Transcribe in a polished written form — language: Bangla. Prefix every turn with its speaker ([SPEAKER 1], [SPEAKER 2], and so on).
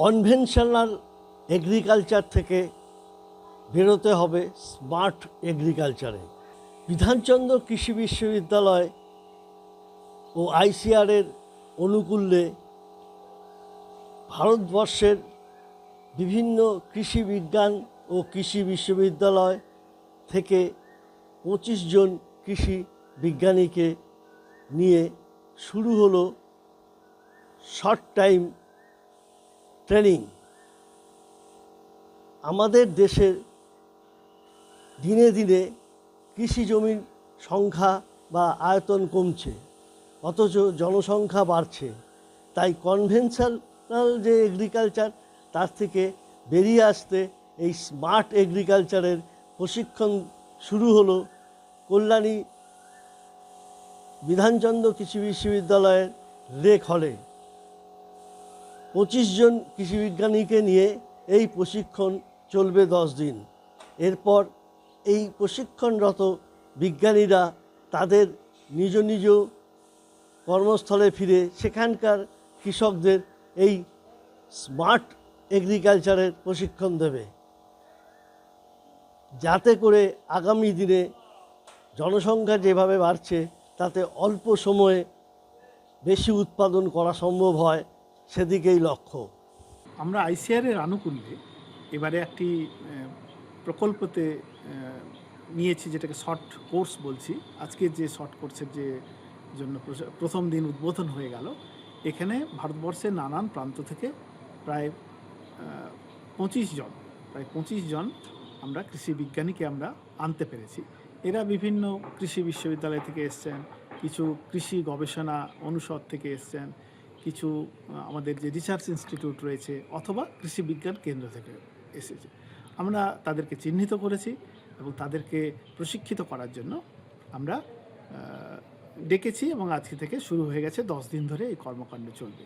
[SPEAKER 1] কনভেনশনাল এগ্রিকালচার থেকে বেরোতে হবে স্মার্ট এগ্রিকালচারে। বিধানচন্দ্র কৃষি বিশ্ববিদ্যালয় ও আইসিআরের অনুকূল্যে ভারতবর্ষের বিভিন্ন কৃষি বিজ্ঞান ও কৃষি বিশ্ববিদ্যালয় থেকে 25 জন কৃষি বিজ্ঞানীকে নিয়ে শুরু হলো শর্ট টাইম ট্রেনিং। আমাদের দেশের দিনে দিনে কৃষি জমির সংখ্যা বা আয়তন কমছে, অথচ জনসংখ্যা বাড়ছে। তাই কনভেনশনাল যে এগ্রিকালচার তার থেকে বেরিয়ে আসতে এই স্মার্ট এগ্রিকালচারের প্রশিক্ষণ শুরু হলো কল্যাণী বিধানচন্দ্র কৃষি বিশ্ববিদ্যালয়ের রেক হলে। 25 জন কৃষি বিজ্ঞানীকে নিয়ে এই প্রশিক্ষণ চলবে 10 দিন। এরপর এই প্রশিক্ষণরত বিজ্ঞানীরা তাদের নিজ নিজ কর্মস্থলে ফিরে সেখানকার কৃষকদের এই স্মার্ট এগ্রিকালচারের প্রশিক্ষণ দেবে, যাতে করে আগামী দিনে জনসংখ্যা যেভাবে বাড়ছে তাতে অল্প সময়ে বেশি উৎপাদন করা সম্ভব হয়, সেদিকেই লক্ষ্য।
[SPEAKER 2] আমরা আইসিআরের আনুকূল্যে এবারে একটি প্রকল্পতে নিয়েছি, যেটাকে শর্ট কোর্স বলছি। আজকে যে শর্ট কোর্সের যে জন্য প্রথম দিন উদ্বোধন হয়ে গেল, এখানে ভারতবর্ষের নানান প্রান্ত থেকে প্রায় 25 জন আমরা কৃষি বিজ্ঞানীকে আমরা আনতে পেরেছি। এরা বিভিন্ন কৃষি বিশ্ববিদ্যালয় থেকে এসছেন, কিছু কৃষি গবেষণা অনুষদ থেকে এসছেন, কিছু আমাদের যে রিসার্চ ইনস্টিটিউট রয়েছে অথবা কৃষি বিজ্ঞান কেন্দ্র থেকে এসেছে। আমরা তাদেরকে চিহ্নিত করেছি এবং তাদেরকে প্রশিক্ষিত করার জন্য আমরা ডেকেছি এবং আজকে থেকে শুরু হয়ে গেছে। 10 দিন ধরে এই কর্মকাণ্ড চলবে।